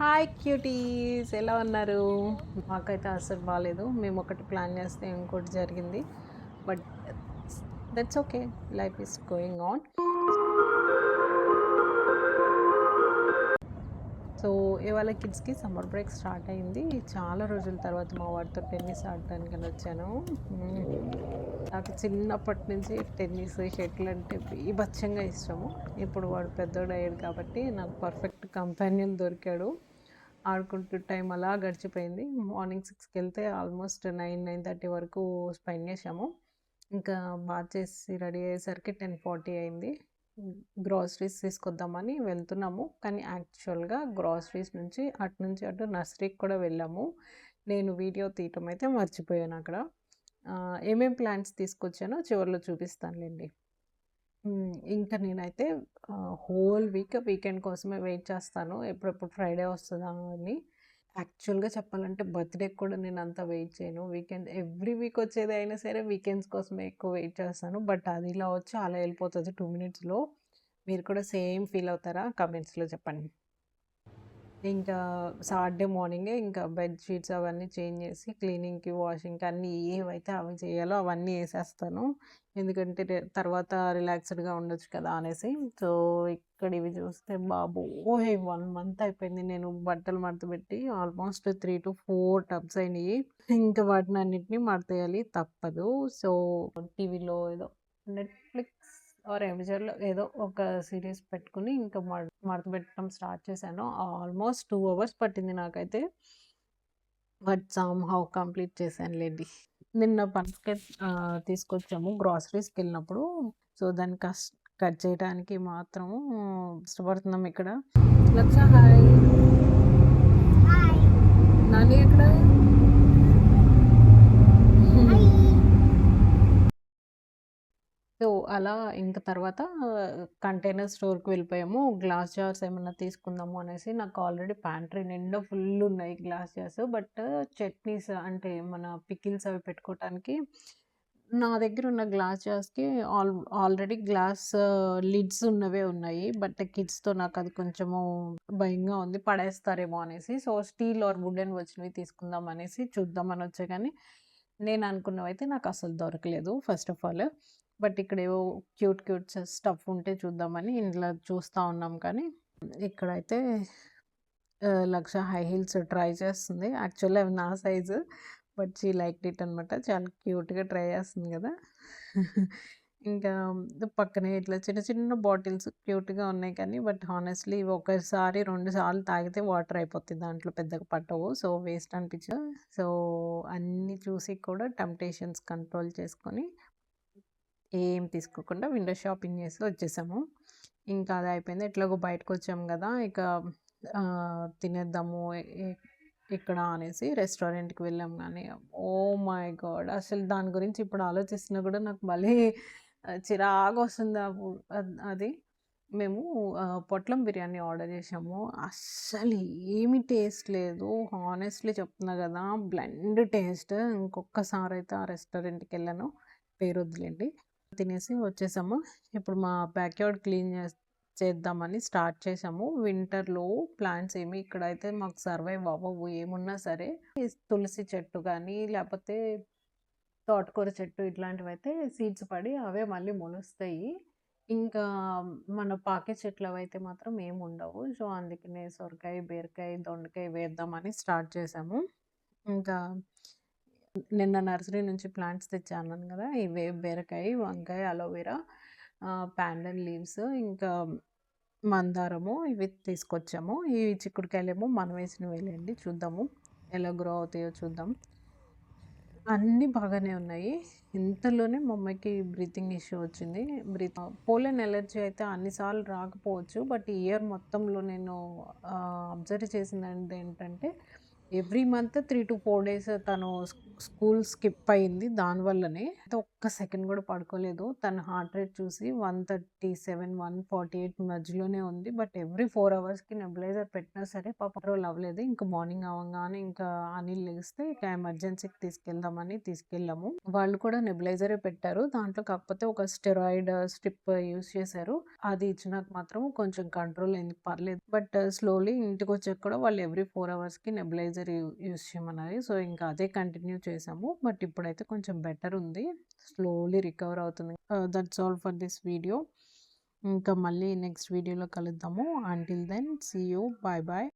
Hi cuties, ఎలా ఉన్నారు? మాకైతే అస్సలు బాగాలేదు. మేము ఒకటి ప్లాన్ చేస్తే ఇంకోటి జరిగింది. But that's okay, life is going on. So ఇవాళ కిడ్స్కి సమ్మర్ బ్రేక్ స్టార్ట్ అయింది. చాలా రోజుల తర్వాత మా వాడితో టెన్నిస్ ఆడటానికి వచ్చాను. నాకు చిన్నప్పటి నుంచి టెన్నిస్, షటిల్ అంటే బీభత్సంగా ఇష్టము. ఇప్పుడు వాడు పెద్దోడు అయ్యాడు కాబట్టి నాకు పర్ఫెక్ట్ కంపానియన్ దొరికాడు. ఆడుకుంటూ టైం అలా గడిచిపోయింది. మార్నింగ్ 6కి వెళ్తే ఆల్మోస్ట్ 9-9:30 వరకు స్పెండ్ చేసాము. ఇంకా బాగా చేసి రెడీ అయ్యేసరికి 10:40 అయింది. గ్రాసరీస్ తీసుకొద్దామని వెళ్తున్నాము, కానీ యాక్చువల్గా గ్రాసరీస్ నుంచి అటు నర్సరీకి కూడా వెళ్ళాము. నేను వీడియో తీయటం అయితే మర్చిపోయాను అక్కడ. ఏమేం ప్లాంట్స్ తీసుకొచ్చానో చివరిలో చూపిస్తానులేండి. ఇంకా నేనైతే హోల్ వీకెండ్ కోసమే వెయిట్ చేస్తాను. ఎప్పుడెప్పుడు ఫ్రైడే వస్తుందా అని. యాక్చువల్గా చెప్పాలంటే బర్త్డేకి కూడా నేను అంత వెయిట్ చేయను. ఎవ్రీ వీక్ వచ్చేది అయినా సరే వీకెండ్స్ కోసమే ఎక్కువ వెయిట్ చేస్తాను. బట్ అది ఇలా వచ్చి అలా వెళ్ళిపోతుంది 2 మినిట్స్లో. మీరు కూడా సేమ్ ఫీల్ అవుతారా? కమెంట్స్లో చెప్పండి. ఇంకా సాటర్డే మార్నింగే ఇంకా బెడ్ షీట్స్ అవన్నీ చేంజ్ చేసి క్లీనింగ్కి, వాషింగ్కి అన్నీ ఏవైతే అవి చేయాలో అవన్నీ వేసేస్తాను. ఎందుకంటే తర్వాత రిలాక్స్డ్గా ఉండొచ్చు కదా అనేసి. సో ఇక్కడ ఇవి చూస్తే బాబోయ్ 1 మంత్ అయిపోయింది నేను బట్టలు మడతపెట్టి. ఆల్మోస్ట్ 3-4 టబ్స్ అయినాయి. ఇంకా వాటిని అన్నిటిని మడతేయాలి, తప్పదు. సో టీవీలో ఏదో నెట్ఫ్లిక్స్ ఆర్ అమెజాన్లో ఏదో ఒక సిరీస్ పెట్టుకుని ఇంకా మడత పెట్టడం స్టార్ట్ చేశాను. ఆల్మోస్ట్ 2 అవర్స్ పట్టింది నాకైతే. బట్ సమ్‌హౌ కంప్లీట్ చేశానులేండి. నిన్న పనసకాయ తీసుకొచ్చాము గ్రాసరీస్‌కి వెళ్ళినప్పుడు. సో దాన్ని కట్ చేయడానికి మాత్రము ఇష్టపడుతున్నాం ఇక్కడ. లక్ష హాయ్. నాని ఎక్కడ? సో అలా ఇంకా తర్వాత కంటైనర్ స్టోర్కి వెళ్ళిపోయాము. గ్లాస్ జార్స్ ఏమన్నా తీసుకుందాము అనేసి. నాకు ఆల్రెడీ ప్యాంట్రీ నిండా ఫుల్ ఉన్నాయి గ్లాస్ జార్స్. బట్ చట్నీస్ అంటే మన పికిల్స్ అవి పెట్టుకోవటానికి నా దగ్గర ఉన్న గ్లాస్ జార్స్కి ఆల్రెడీ గ్లాస్ లిడ్స్ ఉన్నవే ఉన్నాయి. బట్ కిడ్స్తో నాకు అది కొంచెము భయంగా ఉంది, పడేస్తారేమో అనేసి. సో స్టీల్ ఆర్ వుడెన్ వచ్చినవి తీసుకుందాం అనేసి చూద్దామని వచ్చా, కానీ నేను అనుకున్నవైతే నాకు అసలు దొరకలేదు ఫస్ట్ ఆఫ్ ఆల్. బట్ ఇక్కడ ఏవో క్యూట్ స్టఫ్ ఉంటే చూద్దామని ఇంట్లో చూస్తూ ఉన్నాం. కానీ ఇక్కడైతే లక్ష హై హీల్స్ ట్రై చేస్తుంది. యాక్చువల్లీ అవి నా size, but she like it అనమాట. చాలా క్యూట్గా ట్రై చేస్తుంది కదా. ఇంకా పక్కనే ఇట్లా చిన్న బాటిల్స్ క్యూట్గా ఉన్నాయి, కానీ బట్ హానెస్ట్లీ ఒకసారి 2 సార్లు తాగితే వాటర్ అయిపోతుంది, దాంట్లో పెద్దగా పట్టవు. సో వేస్ట్ అనిపించదు. సో అన్నీ చూసి కూడా టెంప్టేషన్స్ కంట్రోల్ చేసుకొని ఏం తీసుకోకుండా విండో షాపింగ్ చేసి వచ్చేసాము. ఇంకా అది అయిపోయింది. ఎట్లాగో బయటకు వచ్చాము కదా, ఇక తినేద్దాము ఇక్కడ అనేసి రెస్టారెంట్కి వెళ్ళాం. కానీ ఓ మై గాడ్, అసలు దాని గురించి ఇప్పుడు ఆలోచిస్తున్నా కూడా నాకు మళ్ళీ చిరాగా వస్తుంది. అది మేము పొట్లం బిర్యానీ ఆర్డర్ చేసాము. అస్సలు ఏమి టేస్ట్ లేదు, హానెస్ట్లీ చెప్తున్నా కదా, బ్లెండ్ టేస్ట్. ఇంకొకసారి అయితే ఆ రెస్టారెంట్కి వెళ్ళాను, పేరు వద్దులేండి. తినేసి వచ్చేసాము. ఇప్పుడు మా బ్యాక్యార్డ్ క్లీన్ చేద్దామని స్టార్ట్ చేసాము. వింటర్లో ప్లాంట్స్ ఏమి ఇక్కడైతే మాకు సర్వైవ్ అవ్వవు. ఏమున్నా సరే తులసి చెట్టు కానీ లేకపోతే తోటకూర చెట్టు ఇట్లాంటివి అయితే సీడ్స్ పడి అవే మళ్ళీ మొలుస్తాయి. ఇంకా మన పాకే చెట్లు అవైతే మాత్రం ఏమి ఉండవు. సో అందుకనే సొరకాయ, బీరకాయ, దొండకాయ వేద్దామని స్టార్ట్ చేసాము. ఇంకా నిన్న నర్సరీ నుంచి ప్లాంట్స్ తెచ్చాను కదా, ఇవే బీరకాయ, వంకాయ, అలోవెరా, ప్యాండన్ లీవ్స్, ఇంకా మందారము ఇవి తీసుకొచ్చాము. ఈ చిక్కుడుకాయలేమో మనం వేసినవేలేండి, చూద్దాము ఎలా గ్రో అవుతాయో చూద్దాం. అన్నీ బాగానే ఉన్నాయి. ఇంతలోనే మా అమ్మాయికి బ్రీతింగ్ ఇష్యూ వచ్చింది. పోలెన్ ఎలర్జీ అయితే అన్నిసార్లు రాకపోవచ్చు, బట్ ఈ ఇయర్ మొత్తంలో నేను అబ్జర్వ్ చేసింది ఏంటంటే ఎవ్రీ మంత్ 3-4 డేస్ తను స్కూల్ స్కిప్ అయింది. దానివల్లనే ఒక్క సెకండ్ కూడా పడుకోలేదు. తన హార్ట్ రేట్ చూసి 137, 148 మధ్యలోనే ఉంది. బట్ ఎవ్రీ 4 అవర్స్‌కి నెబులైజర్ పెట్టినా సరే పాపం కంట్రోల్ అవ్వలేదు. ఇంకా మార్నింగ్ అవ్వంగానే ఇంకా అనిల్ లెగిస్తే ఇక ఎమర్జెన్సీకి తీసుకెళ్దామని తీసుకెళ్ళాము. వాళ్ళు కూడా నెబులైజరే పెట్టారు. దాంట్లో కాకపోతే ఒక స్టెరాయిడ్ స్ట్రిప్ యూజ్ చేశారు. అది ఇచ్చినాక మాత్రం కొంచెం కంట్రోల్ అయింది, పర్లేదు. బట్ స్లోలీ ఇంటికొచ్చాక కూడా వాళ్ళు ఎవ్రీ 4 అవర్స్‌కి నెబులైజర్ యూజ్ చేయమన్నారు. సో, ఇంకా అదే కంటిన్యూ చేశాము. బట్ ఇప్పుడైతే కొంచెం బెటర్ ఉంది. స్లోలీ రికవర్ అవుతుంది. That's all for this video. ఇంకా మళ్ళీ నెక్స్ట్ వీడియోలో కలుద్దాము. Until then see you. Bye bye.